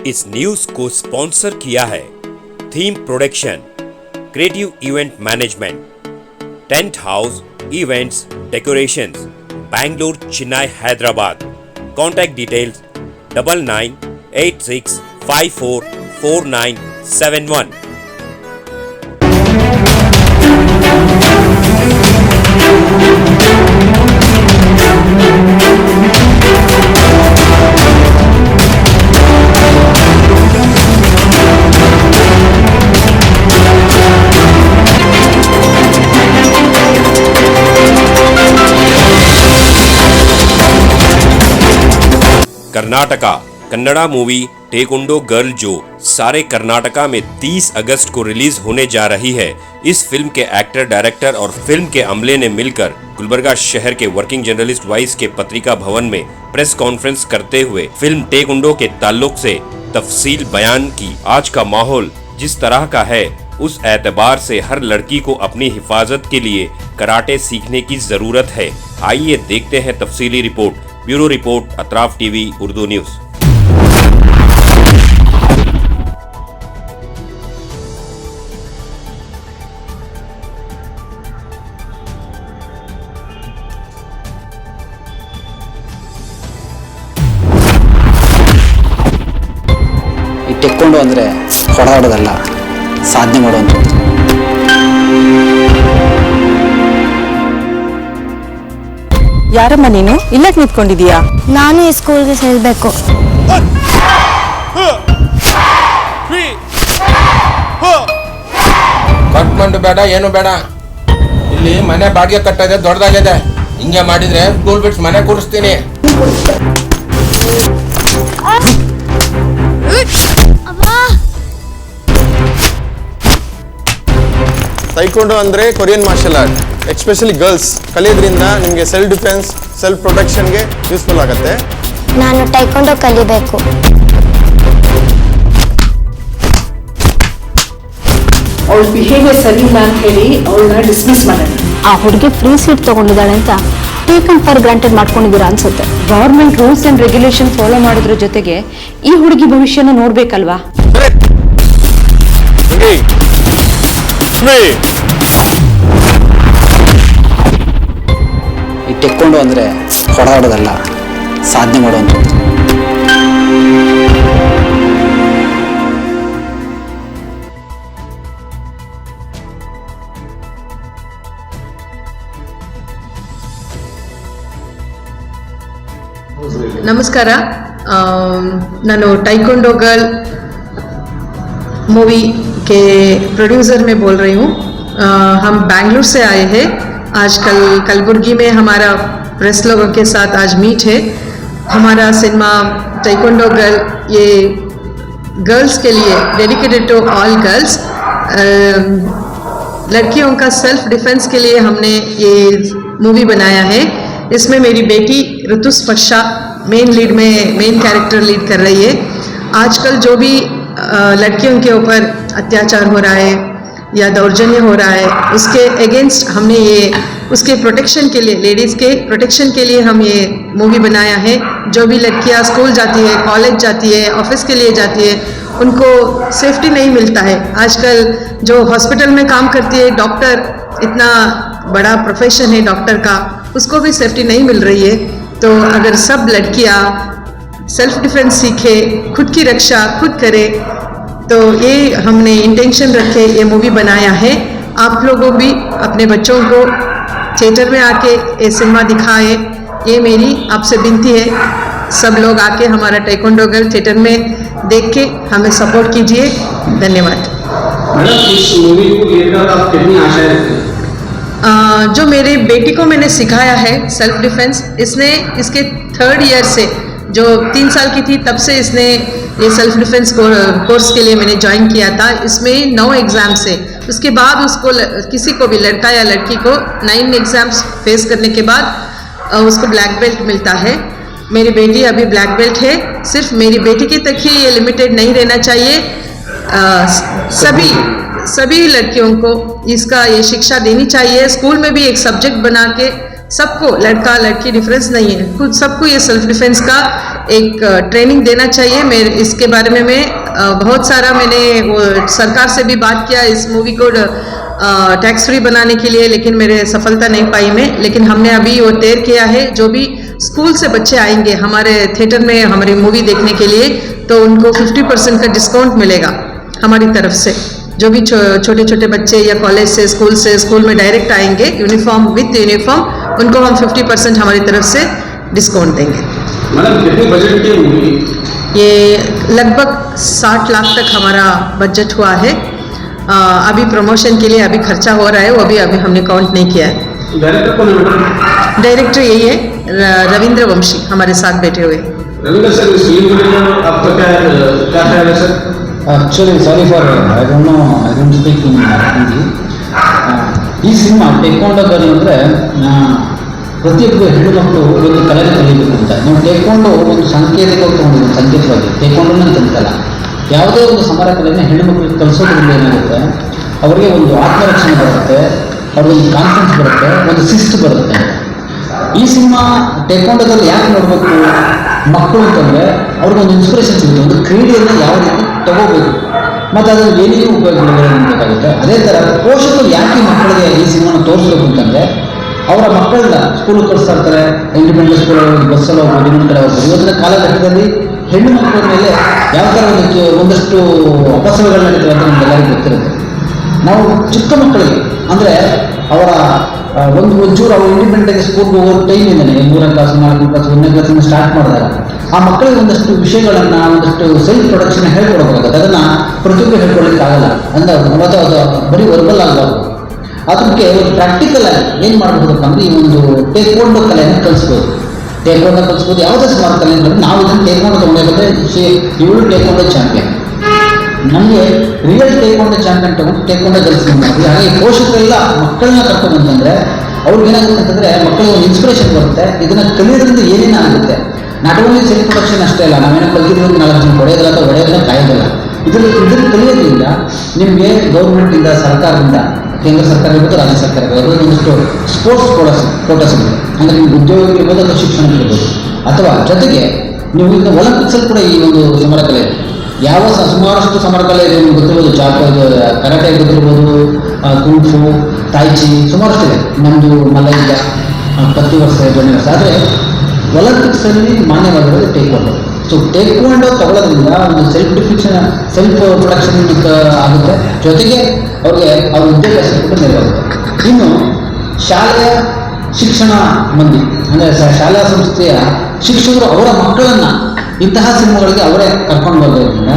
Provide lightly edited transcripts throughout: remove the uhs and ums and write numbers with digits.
इस न्यूज को स्पॉन्सर किया है theme production, creative event management, tent house events decorations, Bangalore, Chennai, Hyderabad. Contact details 9986544971। Karnataka Kannada movie taekwondo girl जो सारे कर्नाटका में 30 अगस्त को रिलीज होने जा रही है। इस फिल्म के एक्टर, डायरेक्टर और फिल्म के अमले ने मिलकर गुलबर्गा शहर के वर्किंग जर्नलिस्ट वाइस के पत्रिका भवन में प्रेस कॉन्फ्रेंस करते हुए फिल्म टेकुंडो के ताल्लुक से तफसील बयान की। आज का माहौल जिस तरह का है, उस एतबार से हर लड़की को अपनी हिफाजत के लिए कराटे सीखने की जरूरत है। आइए देखते हैं तफसीली report. Bureau report, Atraf TV Urdu news. ಈ ಟೆಕ್ಕೊಂಡು ಅಂದರೆ ಹೊಡೆದಾಡೋದಲ್ಲ, ಸಾಧನೆ ಮಾಡುವಂಥದ್ದು. ಯಾರಮ್ಮ ನೀನು? ಇಲ್ಲಕ್ಕೆ ನಿಂತ್ಕೊಂಡಿದೀಯಾ? ನಾನು ಈ ಸ್ಕೂಲ್ಗೆ ಸೇರ್ಬೇಕು. ಕಟ್ಕೊಂಡು ಬೇಡ, ಏನು ಬೇಡ. ಇಲ್ಲಿ ಮನೆ ಬಾಡಿಗೆ ಕಟ್ಟೋದೆ ದೊಡ್ಡದಾಗಿದೆ. ಹಿಂಗೆ ಮಾಡಿದ್ರೆ ಸ್ಕೂಲ್ ಬಿಟ್ಟು ಮನೆ ಕೂರಿಸ್ತೀನಿ. ಟೈಕೊಂಡೋ ಅಂದರೆ Korean marshal art, especially girls ಕಲಿಯೋದ್ರಿಂದ ನಿಮಗೆ ಸೆಲ್ಫ್ ಡಿಫೆನ್ಸ್, ಸೆಲ್ಫ್ ಪ್ರೊಟೆಕ್ಷನ್ಗೆ ಯೂಸ್ಫುಲ್ ಆಗುತ್ತೆ. ನಾನು ಟೈಕೊಂಡೋ ಕಲಿಬೇಕು. ಅವಳ ಬಿಹೇವಿಯರ್ ಸರಿ ಇಲ್ಲ ಅಂತ ಹೇಳಿ ಅವಳನ್ನ ಡಿಸ್ಮಿಸ್ ಮಾಡೋಣ. ಆ ಹುಡುಗಿ ಫ್ರೀ ಸೀಟ್ ತಗೊಂಡಿದ್ದಾಳೆ ಅಂತ ಟೇಕನ್ ಫಾರ್ ಗ್ರಾಂಟೆಡ್ ಮಾಡ್ಕೊಂಡಿದ್ದೀರಾ ಅನ್ಸುತ್ತೆ. Government rules and regulation follow ಮಾಡೋದ್ರ ಜೊತೆಗೆ ಈ ಹುಡುಗಿ ಭವಿಷ್ಯನ ನೋಡ್ಬೇಕಲ್ವಾ? ಈ ಟೆಕ್ಕೊಂಡು ಅಂದರೆ ಹೊಡೆದಾಡೋದಲ್ಲ, ಸಾಧನೆ ಮಾಡುವಂಥದ್ದು. नमस्कार, ನಾನು टाइकोंडो गर्ल मूवी के प्रोड्यूसर में बोल रही हूँ। हम बैंगलोर से आए हैं। आज कलबुर्गी में हमारा प्रेस लोगों के साथ आज मीट है। हमारा सिनेमा टाइकोंडो गर्ल ये गर्ल्स के लिए डेडिकेटेड टू ऑल गर्ल्स, लड़कियों का सेल्फ डिफेंस के लिए हमने ये मूवी बनाया है। इसमें मेरी बेटी ऋतुस्पर्शा मेन कैरेक्टर लीड कर रही है। आजकल जो भी लड़कियों के ऊपर अत्याचार हो रहा है या दौर्जन्य हो रहा है, उसके अगेंस्ट हमने ये उसके प्रोटेक्शन के लिए, लेडीज़ के प्रोटेक्शन के लिए हम ये मूवी बनाया है। जो भी लड़कियां स्कूल जाती है, कॉलेज जाती है, ऑफिस के लिए जाती है, उनको सेफ्टी नहीं मिलता है। आजकल जो हॉस्पिटल में काम करती है, डॉक्टर इतना बड़ा प्रोफेशन है डॉक्टर का, उसको भी सेफ्टी नहीं मिल रही है। तो अगर सब लड़कियां सेल्फ डिफेंस सीखे, खुद की रक्षा खुद करे, तो ये हमने इंटेंशन रखे ये मूवी बनाया है। आप लोगों भी अपने बच्चों को थिएटर में आके ये सिनेमा दिखाए, ये मेरी आपसे विनती है। सब लोग आके हमारा टाइकोंडो गर्ल थिएटर में देख के हमें सपोर्ट कीजिए। धन्यवाद। मैडम, इस मूवी को लेकर आप कितनी आशाएं रखते हैं? जो मेरे बेटी को मैंने सिखाया है सेल्फ डिफेंस, इसने इसके 3rd ईयर से, जो 3 साल की थी तब से इसने ये सेल्फ डिफेंस कोर्स के लिए मैंने ज्वाइन किया था। इसमें 9 एग्ज़ाम्स है। उसके बाद उसको किसी को भी, लड़का या लड़की को 9 एग्ज़ाम्स फेस करने के बाद उसको ब्लैक बेल्ट मिलता है। मेरी बेटी अभी ब्लैक बेल्ट है। सिर्फ मेरी बेटी के तक ही ये लिमिटेड नहीं रहना चाहिए, सभी लड़कियों को इसका ये शिक्षा देनी चाहिए। स्कूल में भी एक सब्जेक्ट बना के सबको, लड़का लड़की डिफरेंस नहीं है, खुद सबको ये सेल्फ डिफेंस का एक ट्रेनिंग देना चाहिए। मैं इसके बारे में बहुत सारा मैंने वो सरकार से भी बात किया इस मूवी को टैक्स फ्री बनाने के लिए, लेकिन मेरे सफलता नहीं पाई मैं। लेकिन हमने अभी वो तय किया है, जो भी स्कूल से बच्चे आएंगे हमारे थिएटर में हमारी मूवी देखने के लिए, तो उनको 50% का डिस्काउंट मिलेगा हमारी तरफ से। जो भी छोटे छोटे बच्चे या कॉलेज से स्कूल में डायरेक्ट आएंगे यूनिफॉर्म विथ यूनिफॉर्म, उनको हम 50% हमारी तरफ से डिस्काउंट देंगे। मैडम कितने बजट की मूवी? ये लगभग 60 लाख तक हमारा बजट हुआ है। अभी प्रमोशन के लिए अभी खर्चा हो रहा है, वो अभी हमने काउंट नहीं किया है। डायरेक्टर कौन है मैडम? डायरेक्टर यही है, रविंद्र वंशी हमारे साथ बैठे हुए। रविंद्र सर, इस फिल्म को लेकर आपका क्या ख्याल है sir? Actually sorry for I don't speak in Hindi. ಈ ಸಿನಿಮಾ ಟೇಕ್ವಾಂಡೋ ಗರ್ಲ್ ಅಂದರೆ ಪ್ರತಿಯೊಬ್ಬ ಹೆಣ್ಣು ಮಕ್ಕಳು ಒಂದು ಕಲೆನ ಕಲಿಯಬೇಕು ಅಂತ ನಾವು ಟೇಕ್ವಾಂಡೋ ಒಂದು ಸಾಂಕೇತಿಕವಾಗಿ ತೊಗೊಂಡಿದ್ದೀವಿ, ಸಂಕೇತವಾಗಿ ಟೇಕ್ವಾಂಡೋನ ಅಂತಲ್ಲ, ಯಾವುದೇ ಒಂದು ಸಮರ ಕಲೆನ ಹೆಣ್ಣು ಮಕ್ಕಳಿಗೆ ಕಲಿಸೋದ್ರಿಂದ ಏನಾಗುತ್ತೆ, ಅವರಿಗೆ ಒಂದು ಆತ್ಮರಕ್ಷಣೆ ಬರುತ್ತೆ, ಅವ್ರಿಗೊಂದು ಕಾನ್ಫಿಡೆನ್ಸ್ ಬರುತ್ತೆ, ಒಂದು ಶಿಸ್ತು ಬರುತ್ತೆ. ಈ ಸಿನಿಮಾ ಟೇಕ್ವಾಂಡೋದಲ್ಲಿ ಯಾಕೆ ನೋಡಬೇಕು ಮಕ್ಕಳು ಅಂತಂದರೆ ಅವ್ರಿಗೊಂದು ಇನ್ಸ್ಪಿರೇಷನ್ ಸಿಗುತ್ತೆ, ಒಂದು ಕ್ರೀಡೆಯನ್ನು ಯಾವ ರೀತಿ ತಗೋಬೇಕು ಮತ್ತು ಅದನ್ನು ಏನೇನು ಉಪಯೋಗಗಳು ಬೇಕಾಗುತ್ತೆ. ಅದೇ ಥರ ಪೋಷಕರು ಯಾಕೆ ಮಕ್ಕಳಿಗೆ ಈ ಸಿನಿಮಾನ ತೋರಿಸ್ಬೇಕು ಅಂತಂದರೆ, ಅವರ ಮಕ್ಕಳನ್ನ ಸ್ಕೂಲಿಗೆ ಕಳಿಸ್ತಾ ಇರ್ತಾರೆ, ಇಂಡಿಪೆಂಡೆಂಟ್ ಸ್ಕೂಲ್ ಬಸ್ಸಲ್ಲಿ ಹೋಗ್ಬೋದು, ಇನ್ನೊಂದು ಕಡೆ ಹೋಗ್ಬೋದು. ಇವತ್ತಿನ ಕಾಲಘಟ್ಟದಲ್ಲಿ ಹೆಣ್ಣು ಮಕ್ಕಳ ಮೇಲೆ ಯಾವ ಥರ ಒಂದಷ್ಟು ಅಪಸರಗಳು ನಡೀತವೆ ಅಂತ ನಮಗೆಲ್ಲರಿಗೂ ಗೊತ್ತಿರುತ್ತೆ. ನಾವು ಚಿಕ್ಕ ಮಕ್ಕಳಿಗೆ ಅಂದರೆ ಅವರ ಒಂಚೂರು ಅವ್ರು ಇಂಡಿಪೆಂಡೆಂಟಾಗಿ ಸ್ಕೂಲ್ಗೆ ಹೋಗೋ ಟೈಮಿಂದನೇ 3ನೇ ಕ್ಲಾಸ್ 4ನೇ ಕ್ಲಾಸ್ 1ನೇ ಕ್ಲಾಸಿಂದ ಸ್ಟಾರ್ಟ್ ಮಾಡಿದಾಗ ಆ ಮಕ್ಕಳಿಗೆ ಒಂದಷ್ಟು ವಿಷಯಗಳನ್ನು, ಒಂದಷ್ಟು ಸೆಲ್ಫ್ ಪ್ರೊಡಕ್ಷನ್ ಹೇಳ್ಕೊಡ್ಬೇಕಾಗುತ್ತೆ. ಅದನ್ನು ಪ್ರತಿಯೊಬ್ಬರು ಹೇಳ್ಕೊಳ್ಳಿಕ್ಕಾಗಲ್ಲ, ಅಂದರೆ ಅದು ಬರೀ ವರ್ಬಲ್ ಆಗಬಾರ್ದು. ಅದಕ್ಕೆ ಒಂದು ಪ್ರಾಕ್ಟಿಕಲ್ ಆಗಿ ಏನು ಮಾಡಬಹುದಪ್ಪ ಅಂದರೆ ಈ ಒಂದು ಟೇಕ್ವಾಂಡೋ ಕಲೆಯನ್ನು ಕಲಿಸ್ಬೋದು. ಟೇಕ್ವಾಂಡೋ ಕಲಿಸ್ಬೋದು, ಯಾವುದೇ ಸುಮಾರು ಕಲೆ ಅಂದರೆ ನಾವು ಇದನ್ನು ಟೇಕ್ವಾಂಡೋ ತೊಗೊಂಡಿದ್ರೆ ಇವಳು ಟೇಕ್ವಾಂಡೋ ಚಾಂಪಿಯನ್, ನಮಗೆ ರಿಯಲ್ ಟೇಕ್ವಾಂಡೋ ಚಾಂಪಿಯನ್ ತಗೊಂಡು ಟೇಕ್ವಾಂಡೋ ಕಲಿಸಿ ಮಾಡ್ತೀವಿ. ಹಾಗಾಗಿ ಪೋಷಕರೆಲ್ಲ ಮಕ್ಕಳನ್ನ ಕರ್ಕೊಂಡ್ಬಂತಂದರೆ ಅವ್ರಿಗೆ ಏನಾಗುತ್ತೆ ಅಂತಂದರೆ ಮಕ್ಕಳಿಗೆ ಒಂದು ಇನ್ಸ್ಪಿರೇಷನ್ ಬರುತ್ತೆ, ಇದನ್ನು ಕಲಿಯೋದ್ರಿಂದ ಏನೇನು ಆಗುತ್ತೆ. ನಾಟ್ ಓನ್ಲಿ ಸೆಲ್ಫ್ ಪ್ರೊಡಕ್ಷನ್ ಅಷ್ಟೇ ಅಲ್ಲ, ನಾವೇನೋ ಕಲ್ತಿರೋದು 4 ಜನ ಹೊಡೆಯೋದಿಲ್ಲ ಅಥವಾ ಹೊಡೆಯೋದನ್ನ ಕಾಯೋದಿಲ್ಲ. ಇದನ್ನು ಕಲಿಯೋದ್ರಿಂದ ನಿಮಗೆ ಗೌರ್ಮೆಂಟಿಂದ, ಸರ್ಕಾರದಿಂದ, ಕೇಂದ್ರ ಸರ್ಕಾರ ಇರ್ಬೋದು, ರಾಜ್ಯ ಸರ್ಕಾರ ಇರ್ಬೋದು, ಒಂದಿಷ್ಟು ಸ್ಪೋರ್ಟ್ಸ್ ಕೋಟಾ ಸಿಗುತ್ತೆ. ಅಂದರೆ ನಿಮ್ಗೆ ಉದ್ಯೋಗ ಇರ್ಬೋದು ಅಥವಾ ಶಿಕ್ಷಣ ಇರ್ಬೋದು. ಅಥವಾ ಜೊತೆಗೆ ನೀವು ಈಗ ಒಲಿಂಪಿಕ್ಸಲ್ಲಿ ಕೂಡ ಈ ಒಂದು ಸಮರ ಕಲೆ ಯಾವ ಸುಮಾರಷ್ಟು ಸಮರ ಕಲೆ ಇದೆ ನಿಮ್ಗೆ ಗೊತ್ತಿರ್ಬೋದು. ಕರಾಟೆ ಗೊತ್ತಿರ್ಬೋದು, ಕುಂಫು, ತಾಯ್ಚಿ, ಸುಮಾರಷ್ಟು ಇದೆ. ನಮ್ಮದು ಮಲೈದ, ಪ್ರತಿ ವರ್ಷ 2ನೇ ವರ್ಷ. ಆದರೆ ಒಲಿಂಪಿಕ್ಸಲ್ಲಿ ಮಾನ್ಯವಾಗಿರೋದು ಟೇಕ್ವಾಂಡೋ. ಸೊ ಟೇಕ್ವಾಂಡೋ ತಗೊಳ್ಳೋದ್ರಿಂದ ಒಂದು ಸೆಲ್ಫ್ ಪ್ರೊಡಕ್ಷನ್ ಆಗುತ್ತೆ, ಜೊತೆಗೆ ಅವ್ರಿಗೆ ಅವ್ರ ವಿದ್ಯಾಭ್ಯಾಸ ಕೂಡ ನೆರವಾಗುತ್ತೆ. ಇನ್ನು ಶಾಲೆಯ ಶಿಕ್ಷಣ ಮಂದಿ ಅಂದರೆ ಶಾಲಾ ಸಂಸ್ಥೆಯ ಶಿಕ್ಷಕರು ಅವರ ಮಕ್ಕಳನ್ನು ಇಂತಹ ಸಿನಿಮಾಗಳಿಗೆ ಅವರೇ ಕರ್ಕೊಂಡು ಬರೋದ್ರಿಂದ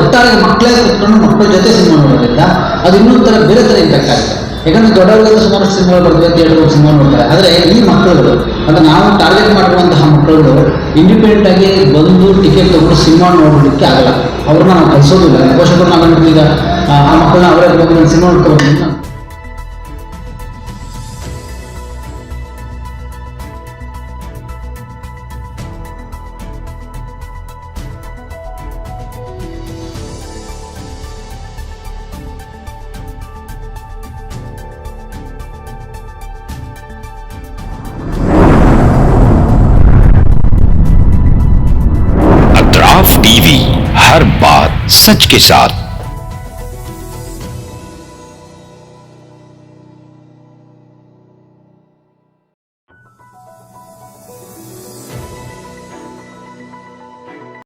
ಒಟ್ಟಾರೆ ಮಕ್ಕಳೇ ಕೂತ್ಕೊಂಡು ಮಕ್ಕಳ ಜೊತೆ ಸಿನಿಮಾ ನೋಡೋದ್ರಿಂದ ಅದು ಇನ್ನೊಂದು ಥರ ಬೇರೆ ಥರ ಇಂಪ್ಯಾಕ್ಟ್ ಆಗುತ್ತೆ. ಯಾಕಂದರೆ ದೊಡ್ಡವರಿಗೆಲ್ಲ ಸುಮಾರು ಸಿನಿಮಾಗಳು ಬರ್ತವೆ, ಥಿಯೇಟರ್ಗಳು ಸಿನಿಮಾ ನೋಡ್ತಾರೆ. ಆದರೆ ಈ ಮಕ್ಕಳುಗಳು ಅಂದರೆ ನಾವು ಟಾರ್ಗೆಟ್ ಮಾಡಿರುವಂತಹ ಮಕ್ಕಳುಗಳು ಇಂಡಿಪೆಂಡೆಂಟ್ ಆಗಿ ಬಂದು ಟಿಕೆಟ್ ತೊಗೊಂಡು ಸಿನಿಮಾ ನೋಡಲಿಕ್ಕೆ ಆಗಲ್ಲ. ಅವ್ರನ್ನ ನಾವು ಕಲಿಸೋದಿಲ್ಲ. ಪೋಷಕರು ನಾವು ಈಗ ಆ ಮಕ್ಕಳನ್ನ ಅವರೇ ಹೋಗಿ ಸಿನಿಮಾ ನೋಡ್ಕೋಬೇಕು. टीवी, हर बात सच के साथ।